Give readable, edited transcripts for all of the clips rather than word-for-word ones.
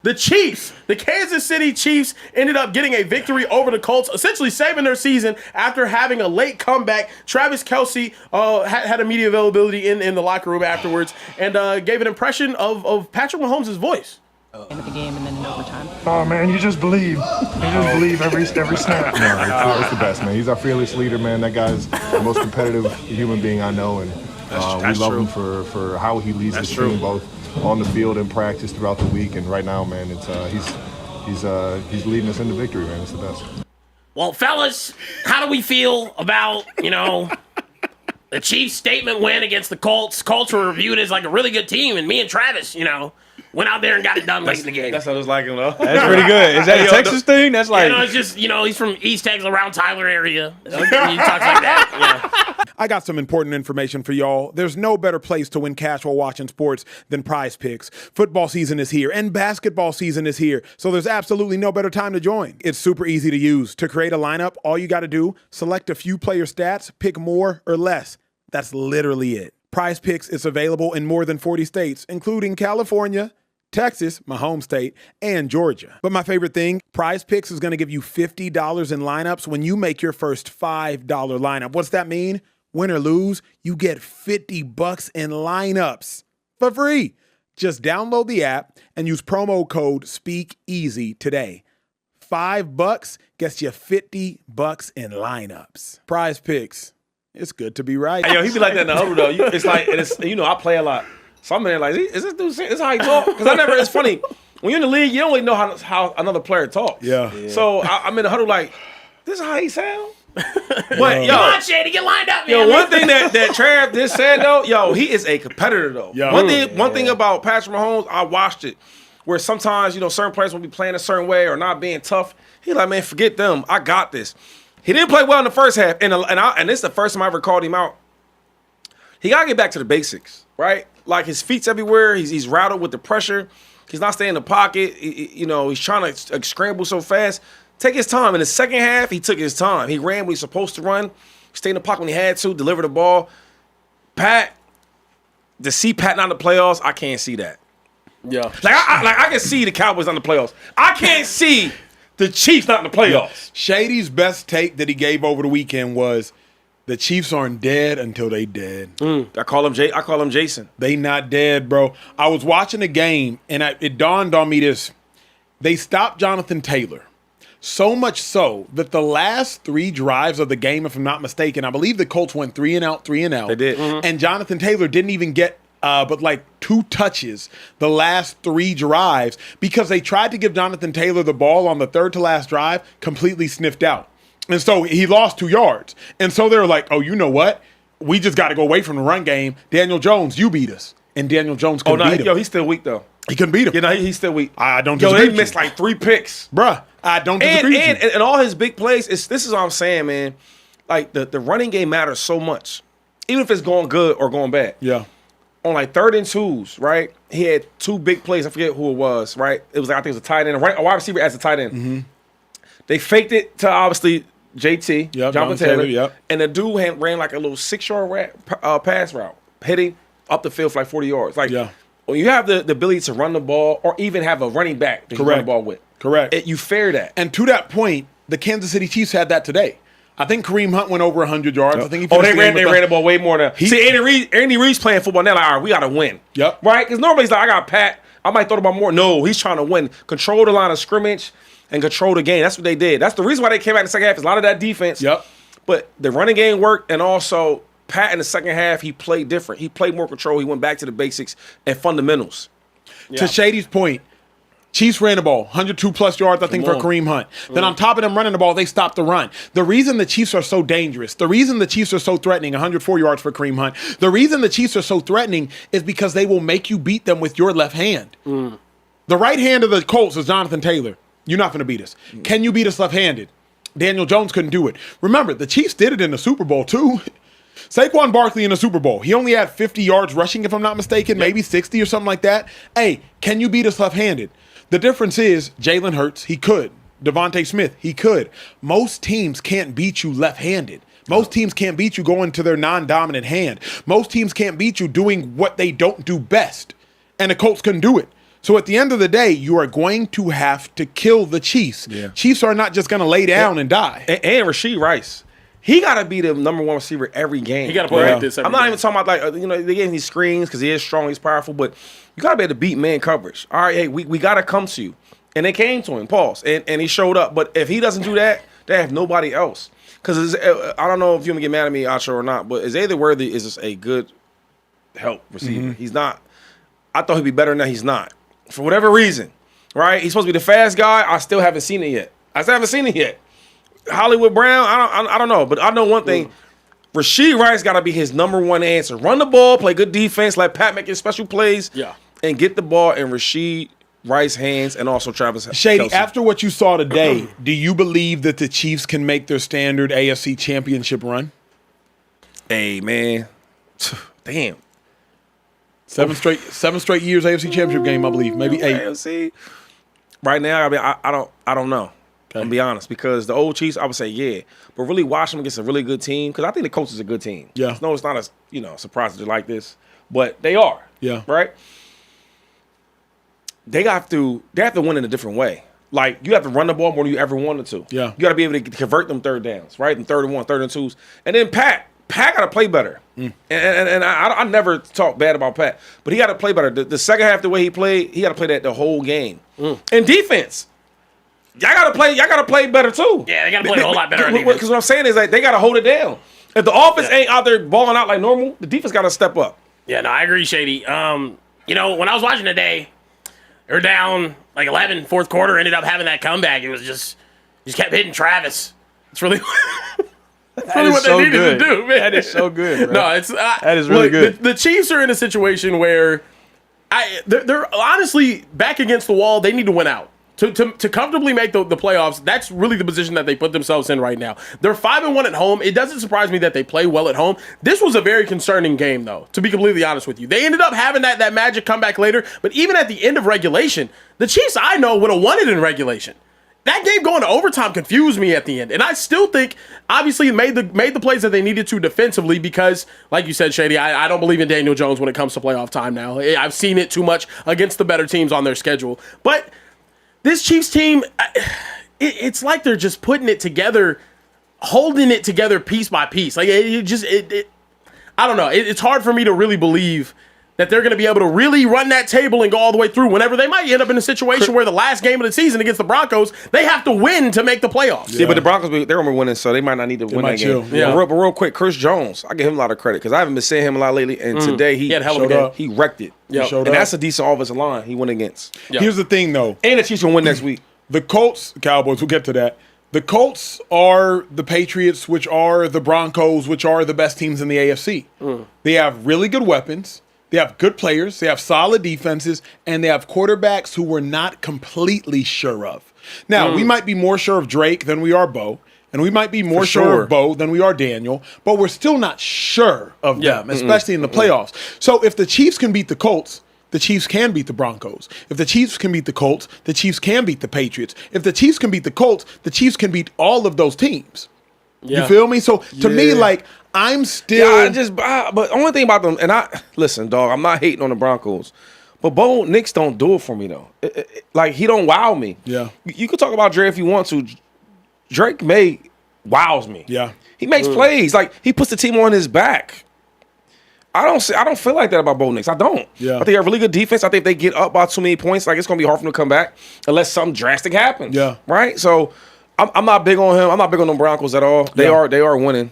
The Kansas City Chiefs ended up getting a victory over the Colts, essentially saving their season after having a late comeback. Travis Kelce had a media availability in the locker room afterwards and gave an impression of Patrick Mahomes' voice. End of the game and then in overtime. Oh man, you just believe. You just believe every snap. No, it's the best, man. He's our fearless leader, man. That guy's the most competitive human being I know, and we love him for how he leads the team, both on the field and practice throughout the week. And right now, man, it's he's leading us into victory, man. It's the best. Well, fellas, how do we feel about, the Chiefs' statement win against the Colts? Colts were reviewed as like a really good team, and me and Travis, went out there and got it done late in the game. That's what I was like him, though. That's pretty good. Is that a Texas thing? That's like... it's just, he's from East Texas, around Tyler area. He talks like that. Yeah. I got some important information for y'all. There's no better place to win cash while watching sports than PrizePicks. Football season is here, and basketball season is here, so there's absolutely no better time to join. It's super easy to use. To create a lineup, all you got to do, select a few player stats, pick more or less. That's literally it. PrizePicks is available in more than 40 states, including California, Texas, my home state, and Georgia. But my favorite thing, PrizePicks is going to give you $50 in lineups when you make your first $5 lineup. What's that mean? Win or lose, you get $50 in lineups for free. Just download the app and use promo code Speakeasy today. $5 gets you $50 in lineups. PrizePicks. It's good to be right. Hey, he be like that in the huddle, though. It's like, I play a lot. So I'm in there like, is this dude saying, this is how he talk? Because it's funny. When you're in the league, you don't really know how another player talks. Yeah. So I'm in the huddle like, this is how he sound? But, Come on, Shady, get lined up, man. One thing that Trav just said, though, he is a competitor, though. One thing about Patrick Mahomes, I watched it, where sometimes, certain players will be playing a certain way or not being tough. He's like, man, forget them. I got this. He didn't play well in the first half, and this is the first time I ever called him out. He got to get back to the basics, right? Like, his feet's everywhere. He's rattled with the pressure. He's not staying in the pocket. He's trying to scramble so fast. Take his time. In the second half, he took his time. He ran when he's supposed to run. Stayed in the pocket when he had to. Deliver the ball. To see Pat not in the playoffs, I can't see that. Yeah. I can see the Cowboys not in the playoffs. I can't see the Chiefs not in the playoffs. Shady's best take that he gave over the weekend was, the Chiefs aren't dead until they dead. I call him Jason. They not dead, bro. I was watching a game, and it dawned on me this. They stopped Jonathan Taylor. So much so that the last 3 drives of the game, if I'm not mistaken, I believe the Colts went 3 and out. They did. Mm-hmm. And Jonathan Taylor didn't even get but like 2 touches the last 3 drives because they tried to give Jonathan Taylor the ball on the third to last drive, completely sniffed out. And so he lost 2 yards. And so they were like, oh, you know what? We just got to go away from the run game. Daniel Jones, you beat us. And Daniel Jones couldn't beat him. Yo, he's still weak, though. He couldn't beat him. He's still weak. I don't disagree. They missed like 3 picks. Bruh, I don't disagree with you. And all his big plays, this is what I'm saying, man. Like, the running game matters so much. Even if it's going good or going bad. Yeah. On like 3rd and 2s, right? He had 2 big plays. I forget who it was, right? It was, I think it was a tight end, a wide receiver as a tight end. Mm-hmm. They faked it to, obviously, JT, Jonathan Taylor. Yep. And the dude ran like a little 6-yard pass route, hitting up the field for like 40 yards. Like, when you have the ability to run the ball or even have a running back to run the ball with. Correct. You fair that. And to that point, the Kansas City Chiefs had that today. I think Kareem Hunt went over 100 yards. Yep. I think they ran the ball way more than. See, Andy Reid's playing football now. Like, all right, we got to win. Yep. Right? Because normally he's like, I got Pat. I might throw the ball more. No, he's trying to win. Control the line of scrimmage and control the game. That's what they did. That's the reason why they came out in the second half. Is a lot of that defense. Yep. But the running game worked, and also Pat in the second half, he played different. He played more control. He went back to the basics and fundamentals. To Shady's point, Chiefs ran the ball, 102-plus yards, I think, for Kareem Hunt. Then on top of them running the ball, they stopped the run. The reason the Chiefs are so dangerous, the reason the Chiefs are so threatening, 104 yards for Kareem Hunt, the reason the Chiefs are so threatening is because they will make you beat them with your left hand. The right hand of the Colts is Jonathan Taylor. You're not going to beat us. Can you beat us left-handed? Daniel Jones couldn't do it. Remember, the Chiefs did it in the Super Bowl, too. Saquon Barkley in the Super Bowl, he only had 50 yards rushing, if I'm not mistaken, maybe 60 or something like that. Hey, can you beat us left-handed? The difference is Jalen Hurts, he could. Devontae Smith, he could. Most teams can't beat you left-handed. Most teams can't beat you going to their non-dominant hand. Most teams can't beat you doing what they don't do best. And the Colts couldn't do it. So at the end of the day, you are going to have to kill the Chiefs. Yeah. Chiefs are not just going to lay down and die. And Rashee Rice. He got to be the number one receiver every game. He got to play like this every I'm not game. even talking about, like, they gave him these screens because he is strong, he's powerful, but you got to be able to beat man coverage. All right, hey, we got to come to you. And they came to him, pause, and he showed up. But if he doesn't do that, they have nobody else. Because I don't know if you're going to get mad at me, Acho, or not, but Xavier Worthy is just a good help receiver. He's not. I thought he'd be better than that. He's not. For whatever reason, right? He's supposed to be the fast guy. I still haven't seen it yet. Hollywood Brown, I don't know. But I know one thing. Rashee Rice got to be his number one answer. Run the ball, play good defense, let Pat make his special plays, and get the ball in Rashee Rice's hands and also Travis Shady, Kelce. after what you saw today, do you believe that the Chiefs can make their standard AFC championship run? Hey, man. Damn. Seven straight years AFC championship game, I believe. Maybe 8. AFC. Right now, I mean, I don't know. Okay. I'll be honest, because the old Chiefs, I would say yeah, but really watch them against a really good team, because I think the Colts is a good team. Yeah. No, it's not a surprise that they're like this, but they are. Yeah. Right. They have to win in a different way. Like, you have to run the ball more than you ever wanted to. Yeah. You got to be able to convert them third downs, right? And 3rd and 1, 3rd and 2s, and then Pat got to play better. And I never talk bad about Pat, but he got to play better. The second half, the way he played, he got to play that the whole game. And defense. Y'all gotta play better too. Yeah, they gotta play a whole lot better on defense. Because what I'm saying is, like, they gotta hold it down. If the offense ain't out there balling out like normal, the defense gotta step up. Yeah, no, I agree, Shady. When I was watching today, they were down like 11, fourth quarter, ended up having that comeback. It was just kept hitting Travis. It's really that's really what they needed to do, man. That is so good, bro. No, that is really good. The Chiefs are in a situation where they're honestly back against the wall. They need to win out. To comfortably make the playoffs, that's really the position that they put themselves in right now. They're 5-1 at home. It doesn't surprise me that they play well at home. This was a very concerning game, though, to be completely honest with you. They ended up having that magic comeback later, but even at the end of regulation, the Chiefs, I know, would have won it in regulation. That game going to overtime confused me at the end, and I still think, obviously, made the plays that they needed to defensively because, like you said, Shady, I don't believe in Daniel Jones when it comes to playoff time now. I've seen it too much against the better teams on their schedule, but this Chiefs team, it's like they're just putting it together, holding it together piece by piece. Like, I don't know. It's hard for me to really believe that they're going to be able to really run that table and go all the way through whenever they might end up in a situation where the last game of the season against the Broncos, they have to win to make the playoffs. Yeah, but the Broncos, they're going to be winning, so they might not need to win that game. Yeah. But real quick, Chris Jones, I give him a lot of credit because I haven't been seeing him a lot lately, and today he had a hell of a game. He wrecked it. Yep. And that's a decent offensive line he went against. Yep. Here's the thing, though. And the Chiefs will win next week. The Colts, Cowboys, we'll get to that. The Colts are the Patriots, which are the Broncos, which are the best teams in the AFC. They have really good weapons. They have good players. They have solid defenses. And they have quarterbacks who we're not completely sure of. Now, we might be more sure of Drake than we are Bo. And we might be more sure of Bo than we are Daniel. But we're still not sure of them, especially in the playoffs. So if the Chiefs can beat the Colts, the Chiefs can beat the Broncos. If the Chiefs can beat the Colts, the Chiefs can beat the Patriots. If the Chiefs can beat the Colts, the Chiefs can beat all of those teams. You feel me? So to me, like, I'm still. But only thing about them, and listen, dog, I'm not hating on the Broncos, but Bo Nix don't do it for me though. Like, he don't wow me. Yeah. You could talk about Drake if you want to. Drake wows me. Yeah. He makes plays. Like, he puts the team on his back. I don't feel like that about Bo Nix. I don't. Yeah. I think they have really good defense. I think if they get up by too many points, like, it's gonna be hard for them to come back unless something drastic happens. Yeah. Right? So I'm not big on him. I'm not big on them Broncos at all. They are winning.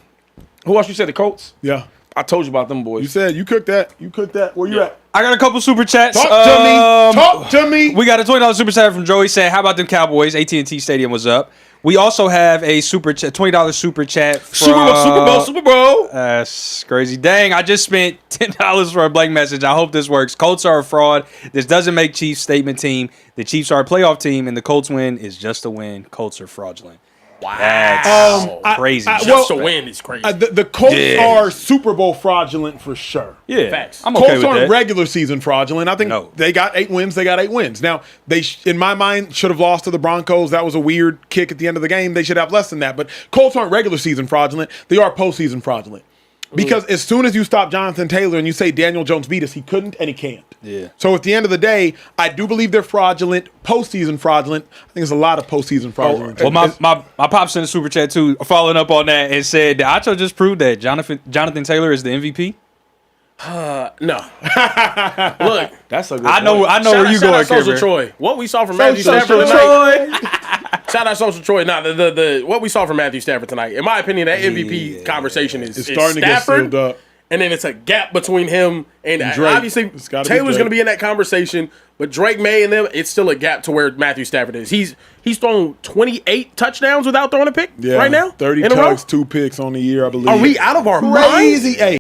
Who else you said? The Colts? Yeah. I told you about them boys. You said you cooked that. You cooked that. Where you at? I got a couple super chats. Talk to me. We got a $20 super chat from Joey saying, "How about them Cowboys? AT&T Stadium was up." We also have a super chat, $20 super chat from Super Bowl. That's crazy. Dang, I just spent $10 for a blank message. I hope this works. Colts are a fraud. This doesn't make Chiefs statement team. The Chiefs are a playoff team, and the Colts win is just a win. Colts are fraudulent. Wow. That's crazy. Just to win is crazy. The Colts are Super Bowl fraudulent for sure. Yeah, Facts. I'm okay Colts with aren't that. regular season fraudulent. I think they got 8 wins. They got 8 wins. Now, they, in my mind, should have lost to the Broncos. That was a weird kick at the end of the game. They should have less than that. But Colts aren't regular season fraudulent. They are postseason fraudulent. Because as soon as you stop Jonathan Taylor and you say Daniel Jones beat us, he couldn't and he can't. Yeah. So at the end of the day, I do believe they're fraudulent, postseason fraudulent. I think there's a lot of postseason fraudulent. Well, my pops in the super chat too, following up on that, and said that Acho just proved that Jonathan Taylor is the MVP. No. Look, That's a good I know point. where you shout going, out Social Kimber. Troy. What we saw from Matthew Stafford tonight. Shout out Social Troy. Nah, the what we saw from Matthew Stafford tonight. In my opinion, that MVP conversation is starting to get Stafford, sealed up. and then it's a gap between him and Drake. obviously It's gotta be Taylor's Drake. going to be in that conversation, but Drake May and them, it's still a gap to where Matthew Stafford is. He's thrown 28 touchdowns without throwing a pick right now. 30 in a row. tugs, 2 picks on the year, I believe. Are we out of our Crazy. mind? Hey,